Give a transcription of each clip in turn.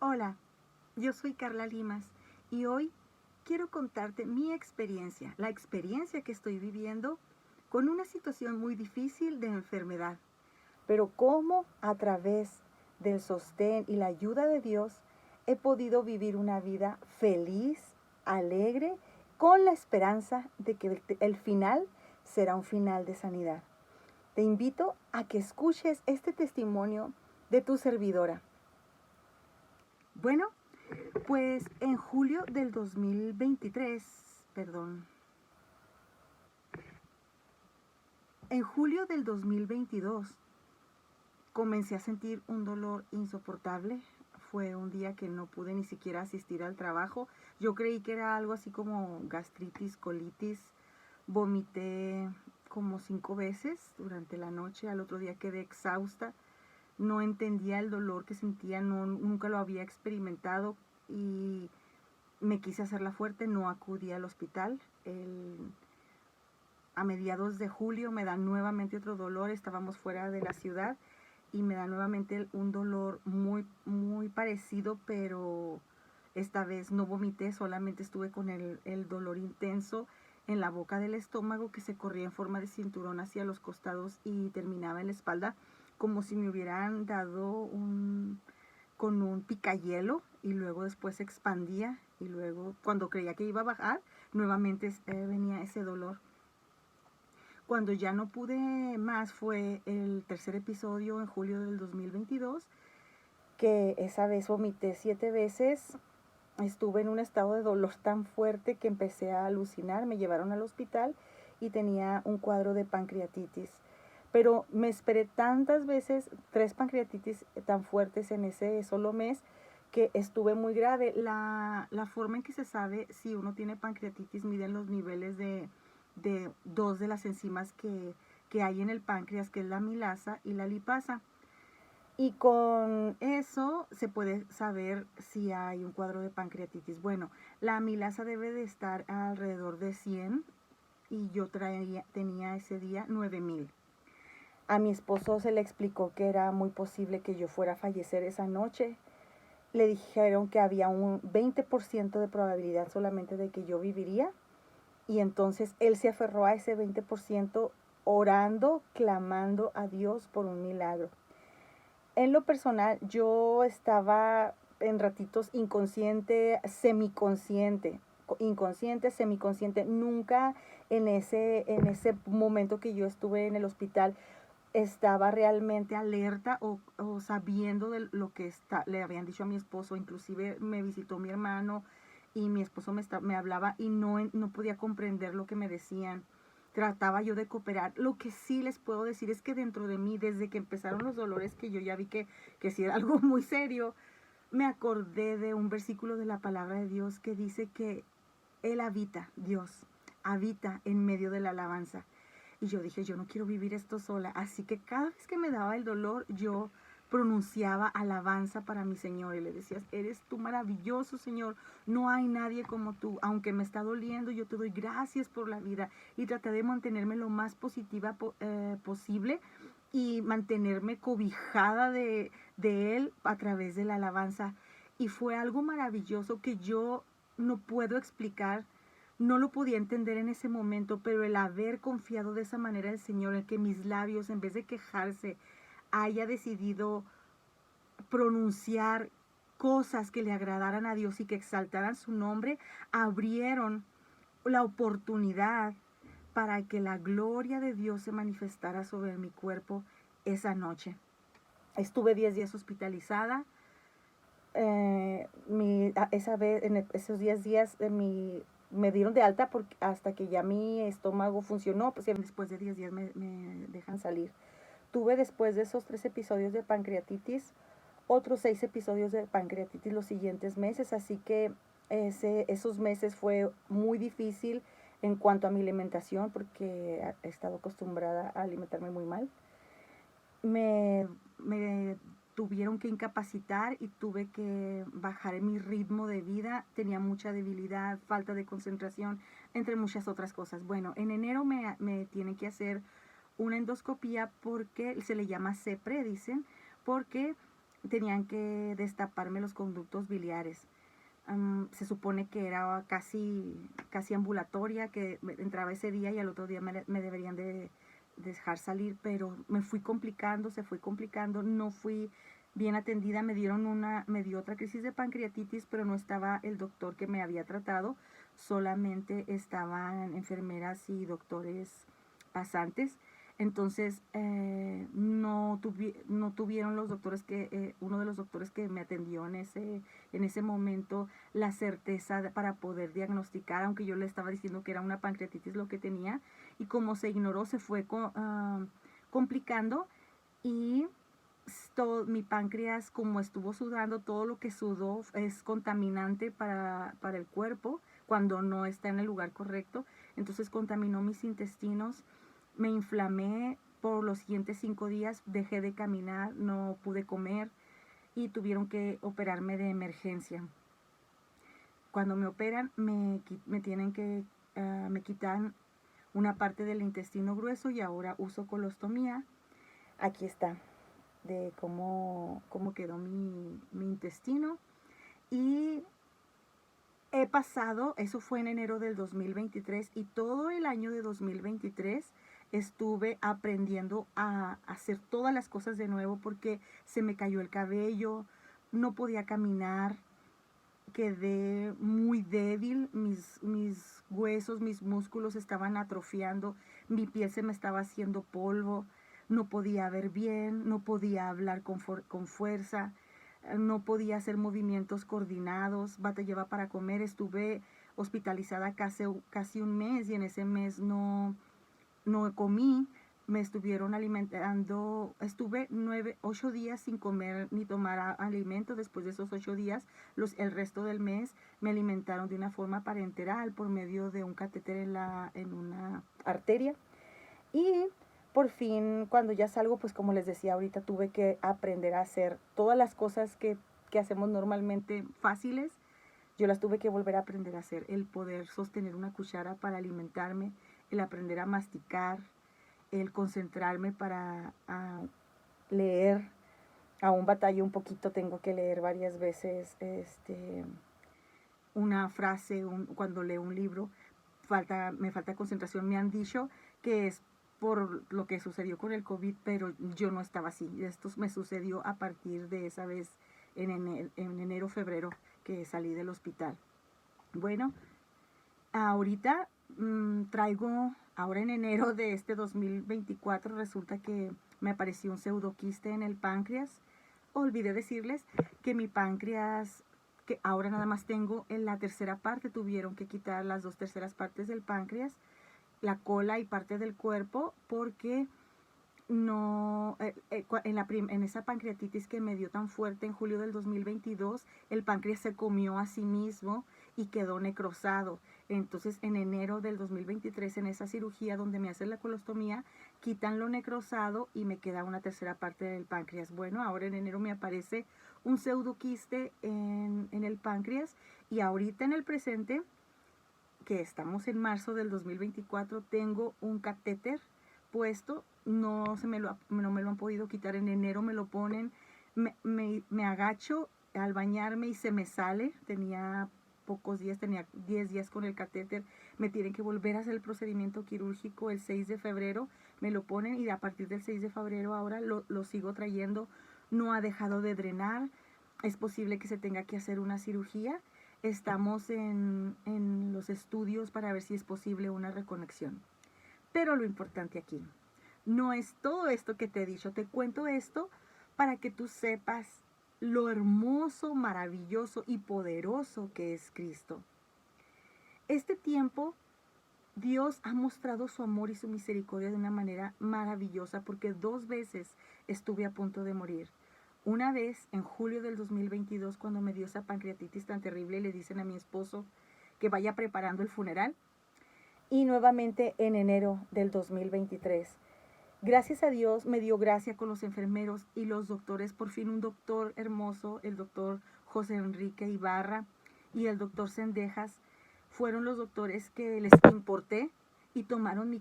Hola, yo soy Carla Limas y hoy quiero contarte mi experiencia, la experiencia que estoy viviendo con una situación muy difícil de enfermedad, pero cómo a través del sostén y la ayuda de Dios he podido vivir una vida feliz, alegre, con la esperanza de que el final será un final de sanidad. Te invito a que escuches este testimonio de tu servidora. Bueno, pues en julio del 2023, perdón, en julio del 2022 comencé a sentir un dolor insoportable. Fue un día que no pude ni siquiera asistir al trabajo. Yo creí que era algo así como gastritis, colitis. Vomité como 5 veces durante la noche. Al otro día quedé exhausta. No entendía el dolor que sentía, nunca lo había experimentado y me quise hacerla fuerte, no acudí al hospital. A mediados de julio me da nuevamente otro dolor, estábamos fuera de la ciudad y me da nuevamente un dolor muy parecido, pero esta vez no vomité, solamente estuve con el dolor intenso en la boca del estómago que se corría en forma de cinturón hacia los costados y terminaba en la espalda, como si me hubieran dado con un picayelo y luego después se expandía y luego cuando creía que iba a bajar, nuevamente venía ese dolor. Cuando ya no pude más fue el tercer episodio en julio del 2022, que esa vez vomité 7 veces. Estuve en un estado de dolor tan fuerte que empecé a alucinar. Me llevaron al hospital y tenía un cuadro de pancreatitis. Pero me esperé tantas veces, 3 pancreatitis tan fuertes en ese solo mes, que estuve muy grave. La forma en que se sabe si uno tiene pancreatitis, miden los niveles de dos de las enzimas que hay en el páncreas, que es la amilasa y la lipasa. Y con eso se puede saber si hay un cuadro de pancreatitis. Bueno, la amilasa debe de estar alrededor de 100 y yo tenía ese día 9000. A mi esposo se le explicó que era muy posible que yo fuera a fallecer esa noche. Le dijeron que había un 20% de probabilidad solamente de que yo viviría. Y entonces él se aferró a ese 20% orando, clamando a Dios por un milagro. En lo personal, yo estaba en ratitos inconsciente, semiconsciente, inconsciente, semiconsciente. Nunca en ese momento que yo estuve en el hospital estaba realmente alerta o sabiendo de lo que le habían dicho a mi esposo. Inclusive me visitó mi hermano y mi esposo me hablaba y no podía comprender lo que me decían. Trataba yo de cooperar. Lo que sí les puedo decir es que dentro de mí, desde que empezaron los dolores, que yo ya vi que sí era algo muy serio, me acordé de un versículo de la palabra de Dios que dice que Él habita, Dios, habita en medio de la alabanza. Y yo dije, yo no quiero vivir esto sola. Así que cada vez que me daba el dolor, yo pronunciaba alabanza para mi Señor y le decía, eres tú maravilloso, Señor, no hay nadie como tú, aunque me está doliendo, yo te doy gracias por la vida, y traté de mantenerme lo más positiva posible y mantenerme cobijada de Él a través de la alabanza. Y fue algo maravilloso que yo no puedo explicar. No lo podía entender en ese momento, pero el haber confiado de esa manera en el Señor, el que mis labios, en vez de quejarse, haya decidido pronunciar cosas que le agradaran a Dios y que exaltaran su nombre, abrieron la oportunidad para que la gloria de Dios se manifestara sobre mi cuerpo esa noche. Estuve 10 días hospitalizada. Esa vez, en esos 10 días, me dieron de alta hasta que ya mi estómago funcionó. Pues después de 10 días me dejan salir. Tuve después de esos 3 episodios de pancreatitis, otros 6 episodios de pancreatitis los siguientes meses, así que esos meses fue muy difícil en cuanto a mi alimentación porque he estado acostumbrada a alimentarme muy mal. Me tuvieron que incapacitar y tuve que bajar en mi ritmo de vida. Tenía mucha debilidad, falta de concentración, entre muchas otras cosas. Bueno, en enero me tienen que hacer una endoscopía porque se le llama CEPRE, dicen, porque tenían que destaparme los conductos biliares. Se supone que era casi ambulatoria, que entraba ese día y al otro día me deberían de dejar salir, pero me fui complicando, se fue complicando, no fui bien atendida, me dio otra crisis de pancreatitis, pero no estaba el doctor que me había tratado, solamente estaban enfermeras y doctores pasantes. Entonces no tuvieron los doctores uno de los doctores que me atendió en ese momento la certeza para poder diagnosticar, aunque yo le estaba diciendo que era una pancreatitis lo que tenía, y como se ignoró se fue complicando, y mi páncreas, como estuvo sudando, todo lo que sudó es contaminante para el cuerpo cuando no está en el lugar correcto, entonces contaminó mis intestinos, me inflamé por los siguientes 5 días, dejé de caminar, no pude comer y tuvieron que operarme de emergencia. Cuando me operan me tienen que, me quitan una parte del intestino grueso y ahora uso colostomía. Aquí está, de cómo quedó mi intestino. Y he pasado, eso fue en enero del 2023, y todo el año de 2023 estuve aprendiendo a hacer todas las cosas de nuevo porque se me cayó el cabello, no podía caminar, quedé muy débil, mis huesos, mis músculos estaban atrofiando, mi piel se me estaba haciendo polvo, no podía ver bien, no podía hablar con fuerza, no podía hacer movimientos coordinados, batallaba para comer, estuve hospitalizada casi un mes y en ese mes no comí, me estuvieron alimentando, estuve 8 días sin comer ni tomar alimento. Después de esos 8 días, el resto del mes me alimentaron de una forma parenteral por medio de un catéter en una arteria. Y por fin, cuando ya salgo, pues como les decía ahorita, tuve que aprender a hacer todas las cosas que hacemos normalmente fáciles. Yo las tuve que volver a aprender a hacer, el poder sostener una cuchara para alimentarme, el aprender a masticar, el concentrarme para leer. Aún batallo un poquito, tengo que leer varias veces una frase, cuando leo un libro, me falta concentración. Me han dicho que es por lo que sucedió con el COVID, pero yo no estaba así. Esto me sucedió a partir de esa vez en enero, febrero, que salí del hospital. Bueno, ahorita ahora en enero de este 2024, resulta que me apareció un pseudoquiste en el páncreas. Olvidé decirles que mi páncreas, que ahora nada más tengo en la tercera parte, tuvieron que quitar las 2 terceras partes del páncreas, la cola y parte del cuerpo, porque no, en esa pancreatitis que me dio tan fuerte en julio del 2022, el páncreas se comió a sí mismo y quedó necrosado. Entonces en enero del 2023, en esa cirugía donde me hacen la colostomía, quitan lo necrosado y me queda una tercera parte del páncreas. Bueno, ahora en enero me aparece un pseudoquiste en el páncreas, y ahorita en el presente, que estamos en marzo del 2024, tengo un catéter puesto, no me lo han podido quitar. En enero me lo ponen, me agacho al bañarme y se me sale. Tenía pocos días, tenía 10 días con el catéter, me tienen que volver a hacer el procedimiento quirúrgico el 6 de febrero, me lo ponen, y a partir del 6 de febrero ahora lo sigo trayendo, no ha dejado de drenar, es posible que se tenga que hacer una cirugía. Estamos en los estudios para ver si es posible una reconexión. Pero lo importante aquí no es todo esto que te he dicho. Te cuento esto para que tú sepas lo hermoso, maravilloso y poderoso que es Cristo. Este tiempo Dios ha mostrado su amor y su misericordia de una manera maravillosa, porque 2 veces estuve a punto de morir. Una vez en julio del 2022, cuando me dio esa pancreatitis tan terrible, le dicen a mi esposo que vaya preparando el funeral. Y nuevamente en enero del 2023. Gracias a Dios me dio gracia con los enfermeros y los doctores. Por fin un doctor hermoso, el doctor José Enrique Ibarra y el doctor Sendejas, fueron los doctores que les importé y tomaron mi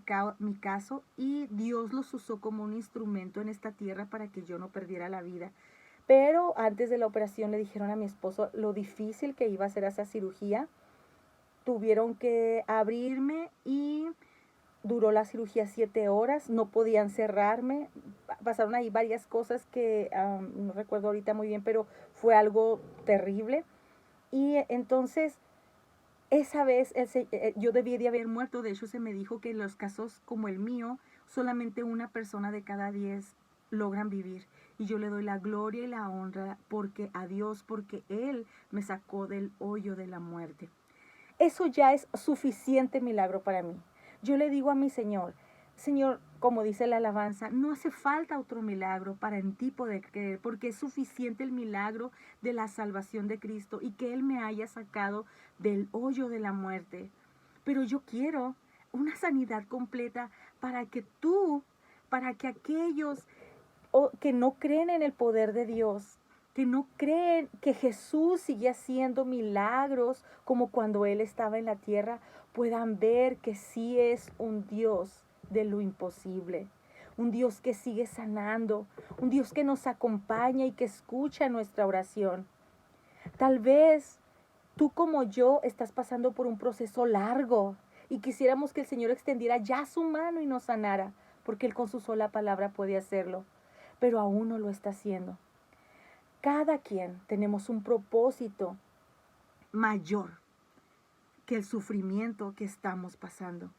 caso, y Dios los usó como un instrumento en esta tierra para que yo no perdiera la vida. Pero antes de la operación le dijeron a mi esposo lo difícil que iba a ser esa cirugía. Tuvieron que abrirme y duró la cirugía 7 horas, no podían cerrarme, pasaron ahí varias cosas que no recuerdo ahorita muy bien, pero fue algo terrible. Y entonces, esa vez yo debí de haber muerto. De hecho, se me dijo que en los casos como el mío, solamente una persona de cada 10 logran vivir. Y yo le doy la gloria y la honra porque a Dios, porque Él me sacó del hoyo de la muerte. Eso ya es suficiente milagro para mí. Yo le digo a mi Señor, Señor, como dice la alabanza, no hace falta otro milagro para en ti poder creer, porque es suficiente el milagro de la salvación de Cristo y que Él me haya sacado del hoyo de la muerte. Pero yo quiero una sanidad completa para que para que aquellos que no creen en el poder de Dios, que no creen que Jesús sigue haciendo milagros como cuando Él estaba en la tierra, puedan ver que sí es un Dios de lo imposible, un Dios que sigue sanando, un Dios que nos acompaña y que escucha nuestra oración. Tal vez tú como yo estás pasando por un proceso largo y quisiéramos que el Señor extendiera ya su mano y nos sanara, porque Él con su sola palabra puede hacerlo, pero aún no lo está haciendo. Cada quien tenemos un propósito mayor que el sufrimiento que estamos pasando.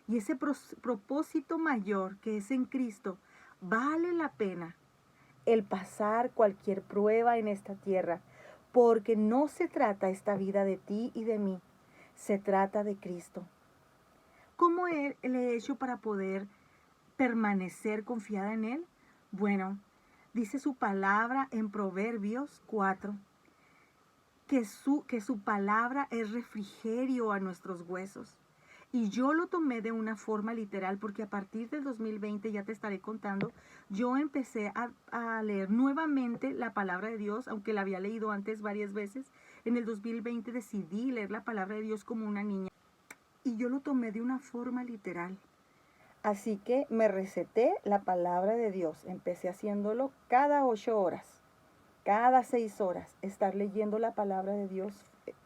Y ese propósito mayor que es en Cristo vale la pena el pasar cualquier prueba en esta tierra, porque no se trata esta vida de ti y de mí, se trata de Cristo. ¿Cómo le he hecho para poder permanecer confiada en Él? Bueno, dice su palabra en Proverbios 4, que su palabra es refrigerio a nuestros huesos. Y yo lo tomé de una forma literal porque a partir del 2020, ya te estaré contando, yo empecé a leer nuevamente la palabra de Dios, aunque la había leído antes varias veces. En el 2020 decidí leer la palabra de Dios como una niña y yo lo tomé de una forma literal. Así que me receté la palabra de Dios. Empecé haciéndolo cada 8 horas, cada 6 horas, estar leyendo la palabra de Dios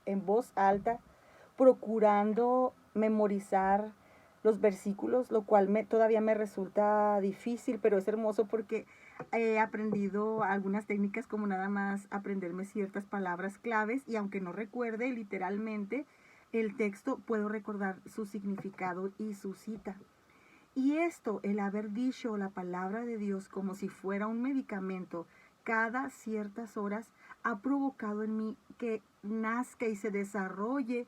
en voz alta, procurando memorizar los versículos, lo cual todavía me resulta difícil, pero es hermoso porque he aprendido algunas técnicas como nada más aprenderme ciertas palabras claves y aunque no recuerde literalmente el texto, puedo recordar su significado y su cita. Y esto, el haber dicho la palabra de Dios como si fuera un medicamento cada ciertas horas, ha provocado en mí que nazca y se desarrolle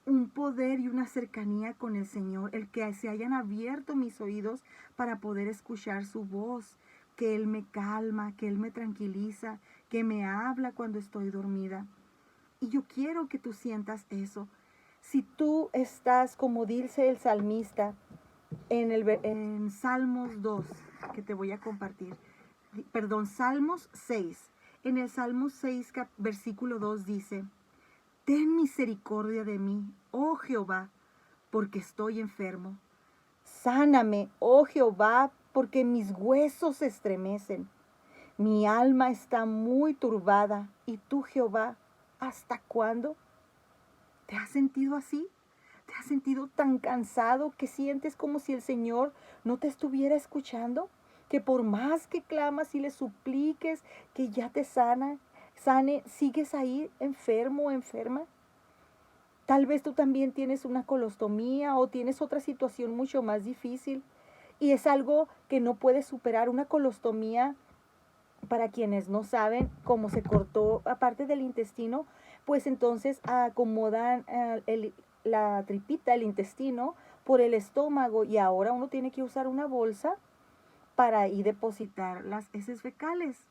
un poder y una cercanía con el Señor, el que se hayan abierto mis oídos para poder escuchar su voz, que Él me calma, que Él me tranquiliza, que me habla cuando estoy dormida. Y yo quiero que tú sientas eso. Si tú estás, como dice el salmista, en Salmos 2, que te voy a compartir, perdón, Salmos 6. En el Salmos 6, versículo 2 dice, ten misericordia de mí, oh Jehová, porque estoy enfermo. Sáname, oh Jehová, porque mis huesos se estremecen. Mi alma está muy turbada. ¿Y tú, Jehová, hasta cuándo? ¿Te has sentido así? ¿Te has sentido tan cansado que sientes como si el Señor no te estuviera escuchando? Que por más que clamas y le supliques que ya te sane, sigues ahí enfermo o enferma. Tal vez tú también tienes una colostomía o tienes otra situación mucho más difícil y es algo que no puedes superar. Una colostomía, para quienes no saben, cómo se cortó aparte del intestino, pues entonces acomodan la tripita, el intestino, por el estómago y ahora uno tiene que usar una bolsa para ahí depositar las heces fecales.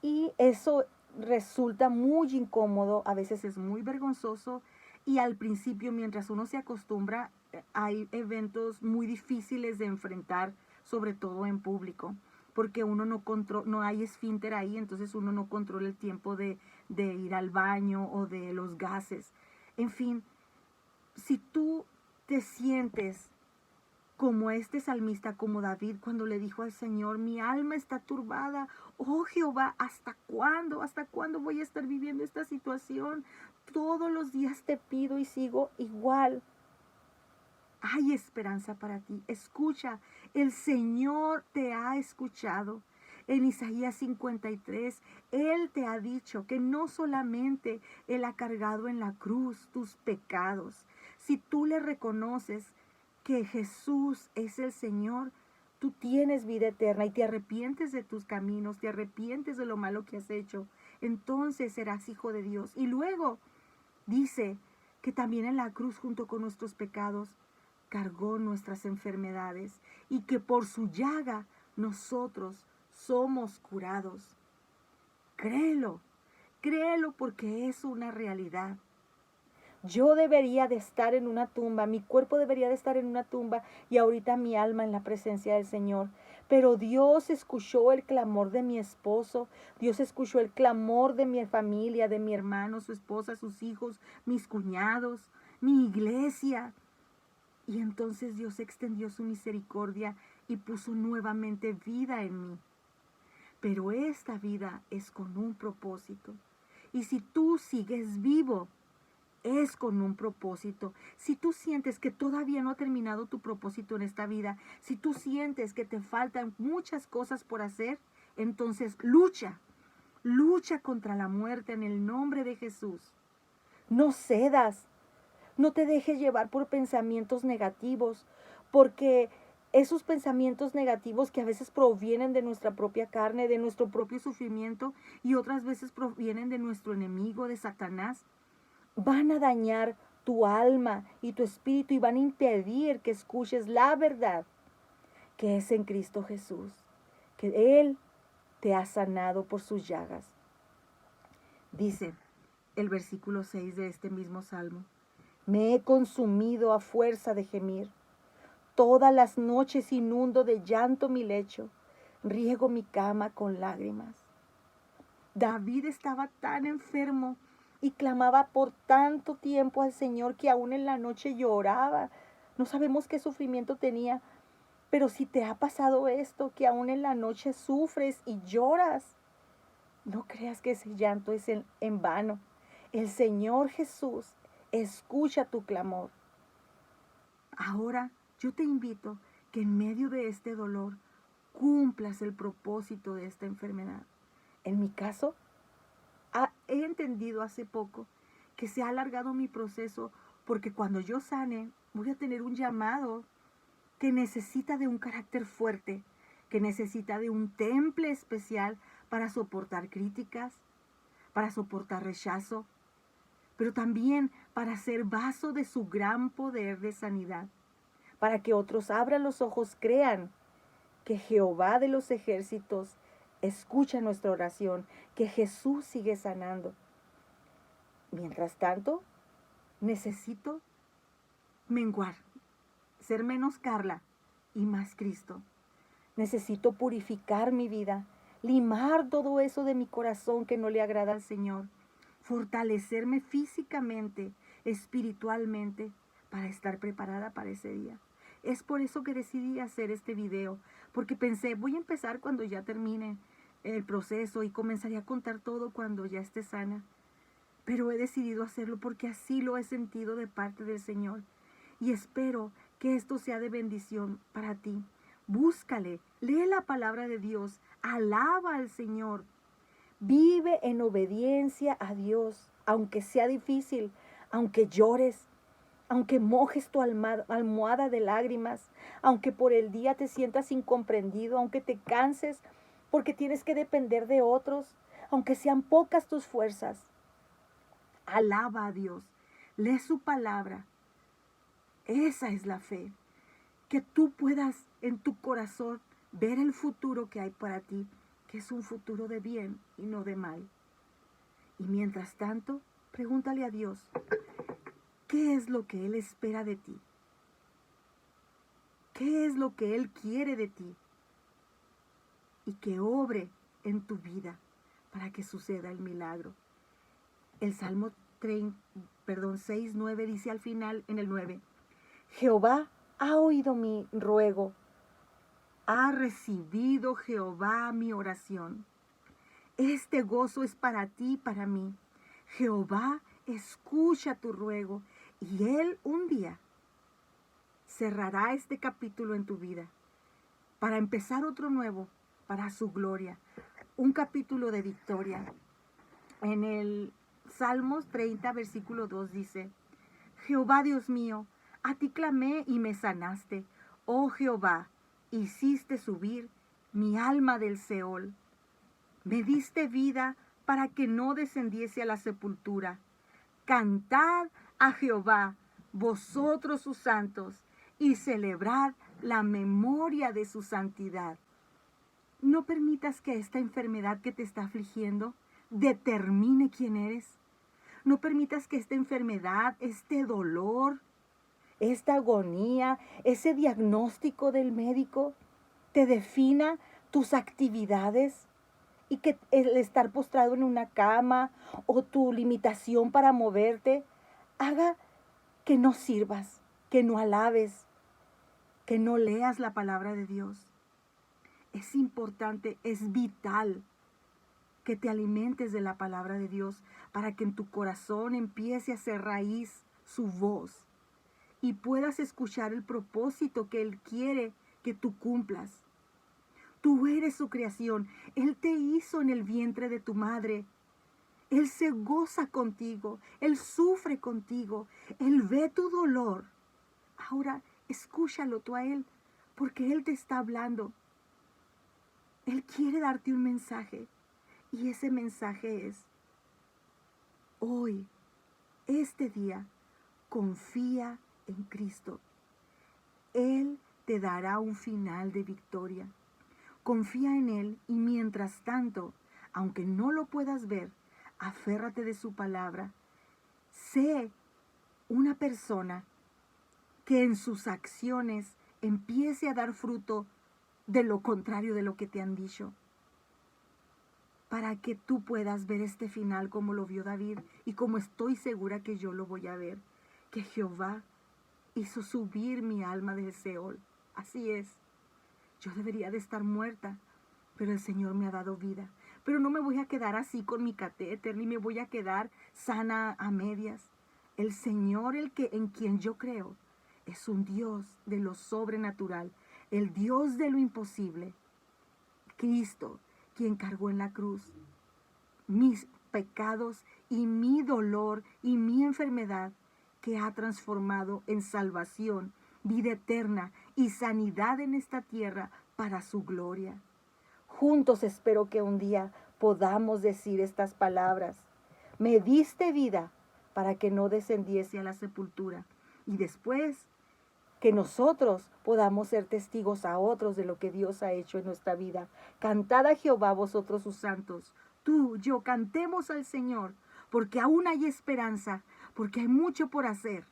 Y eso resulta muy incómodo, a veces es muy vergonzoso y al principio, mientras uno se acostumbra, hay eventos muy difíciles de enfrentar, sobre todo en público, porque uno no hay esfínter ahí, entonces uno no controla el tiempo de ir al baño o de los gases. En fin, si tú te sientes como este salmista, como David, cuando le dijo al Señor, mi alma está turbada. Oh Jehová, ¿hasta cuándo? ¿Hasta cuándo voy a estar viviendo esta situación? Todos los días te pido y sigo igual. Hay esperanza para ti. Escucha, el Señor te ha escuchado. En Isaías 53, Él te ha dicho que no solamente Él ha cargado en la cruz tus pecados. Si tú le reconoces que Jesús es el Señor, tú tienes vida eterna y te arrepientes de tus caminos, te arrepientes de lo malo que has hecho, entonces serás hijo de Dios. Y luego dice que también en la cruz, junto con nuestros pecados, cargó nuestras enfermedades y que por su llaga nosotros somos curados. Créelo, créelo porque es una realidad. Yo debería de estar en una tumba, mi cuerpo debería de estar en una tumba y ahorita mi alma en la presencia del Señor. Pero Dios escuchó el clamor de mi esposo, Dios escuchó el clamor de mi familia, de mi hermano, su esposa, sus hijos, mis cuñados, mi iglesia. Y entonces Dios extendió su misericordia y puso nuevamente vida en mí. Pero esta vida es con un propósito. Y si tú sigues vivo, es con un propósito. Si tú sientes que todavía no ha terminado tu propósito en esta vida, si tú sientes que te faltan muchas cosas por hacer, entonces lucha contra la muerte en el nombre de Jesús. No cedas, no te dejes llevar por pensamientos negativos, porque esos pensamientos negativos que a veces provienen de nuestra propia carne, de nuestro propio sufrimiento, y otras veces provienen de nuestro enemigo, de Satanás, van a dañar tu alma y tu espíritu y van a impedir que escuches la verdad que es en Cristo Jesús, que Él te ha sanado por sus llagas. Dice el versículo 6 de este mismo salmo: me he consumido a fuerza de gemir. Todas las noches inundo de llanto mi lecho, riego mi cama con lágrimas. David estaba tan enfermo y clamaba por tanto tiempo al Señor que aún en la noche lloraba. No sabemos qué sufrimiento tenía, pero si te ha pasado esto, que aún en la noche sufres y lloras, no creas que ese llanto es en vano. El Señor Jesús escucha tu clamor. Ahora yo te invito que en medio de este dolor cumplas el propósito de esta enfermedad. En mi caso, he entendido hace poco que se ha alargado mi proceso porque cuando yo sane voy a tener un llamado que necesita de un carácter fuerte, que necesita de un temple especial para soportar críticas, para soportar rechazo, pero también para ser vaso de su gran poder de sanidad, para que otros abran los ojos, crean que Jehová de los ejércitos escucha nuestra oración, que Jesús sigue sanando. Mientras tanto, necesito menguar, ser menos Carla y más Cristo. Necesito purificar mi vida, limar todo eso de mi corazón que no le agrada al Señor, fortalecerme físicamente, espiritualmente, para estar preparada para ese día. Es por eso que decidí hacer este video, porque pensé, voy a empezar cuando ya termine el proceso y comenzaré a contar todo cuando ya esté sana. Pero he decidido hacerlo porque así lo he sentido de parte del Señor. Y espero que esto sea de bendición para ti. Búscale, lee la palabra de Dios, alaba al Señor. Vive en obediencia a Dios, aunque sea difícil, aunque llores, aunque mojes tu almohada de lágrimas, aunque por el día te sientas incomprendido, aunque te canses porque tienes que depender de otros, aunque sean pocas tus fuerzas. Alaba a Dios, lee su palabra. Esa es la fe, que tú puedas en tu corazón ver el futuro que hay para ti, que es un futuro de bien y no de mal. Y mientras tanto, pregúntale a Dios, ¿qué es lo que Él espera de ti? ¿Qué es lo que Él quiere de ti? Y que obre en tu vida para que suceda el milagro. El Salmo 6:9 dice al final, en el 9, Jehová ha oído mi ruego. Ha recibido Jehová mi oración. Este gozo es para ti y para mí. Jehová escucha tu ruego y Él un día cerrará este capítulo en tu vida para empezar otro nuevo para su gloria. Un capítulo de victoria. En el Salmos 30, versículo 2 dice: Jehová Dios mío, a ti clamé y me sanaste. Oh Jehová, hiciste subir mi alma del Seol. Me diste vida para que no descendiese a la sepultura. Cantad a Jehová, vosotros sus santos, y celebrad la memoria de su santidad. No permitas que esta enfermedad que te está afligiendo determine quién eres. No permitas que esta enfermedad, este dolor, esta agonía, ese diagnóstico del médico te defina tus actividades y que el estar postrado en una cama o tu limitación para moverte haga que no sirvas, que no alabes, que no leas la palabra de Dios. Es importante, es vital que te alimentes de la palabra de Dios para que en tu corazón empiece a hacer raíz su voz y puedas escuchar el propósito que Él quiere que tú cumplas. Tú eres su creación. Él te hizo en el vientre de tu madre. Él se goza contigo. Él sufre contigo. Él ve tu dolor. Ahora escúchalo tú a Él, porque Él te está hablando. Él quiere darte un mensaje. Y ese mensaje es: hoy, este día, confía en Cristo. Él te dará un final de victoria. Confía en Él y mientras tanto, aunque no lo puedas ver, aférrate de su palabra. Sé una persona que en sus acciones empiece a dar fruto de lo contrario de lo que te han dicho, para que tú puedas ver este final como lo vio David y como estoy segura que yo lo voy a ver, que Jehová hizo subir mi alma del Seol. Así es. Yo debería de estar muerta, pero el Señor me ha dado vida. Pero no me voy a quedar así con mi catéter, ni me voy a quedar sana a medias. El Señor, en quien yo creo, es un Dios de lo sobrenatural, el Dios de lo imposible. Cristo, quien cargó en la cruz mis pecados y mi dolor y mi enfermedad, que ha transformado en salvación, vida eterna y sanidad en esta tierra para su gloria. Juntos espero que un día podamos decir estas palabras: me diste vida para que no descendiese a la sepultura. Y después que nosotros podamos ser testigos a otros de lo que Dios ha hecho en nuestra vida. Cantad a Jehová vosotros sus santos. Tú, yo, cantemos al Señor, porque aún hay esperanza, porque hay mucho por hacer.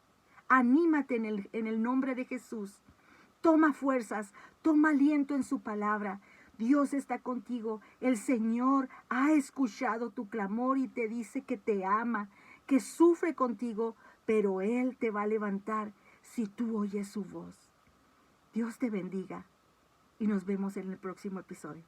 Anímate en el nombre de Jesús. Toma fuerzas, toma aliento en su palabra. Dios está contigo. El Señor ha escuchado tu clamor y te dice que te ama, que sufre contigo, pero Él te va a levantar si tú oyes su voz. Dios te bendiga y nos vemos en el próximo episodio.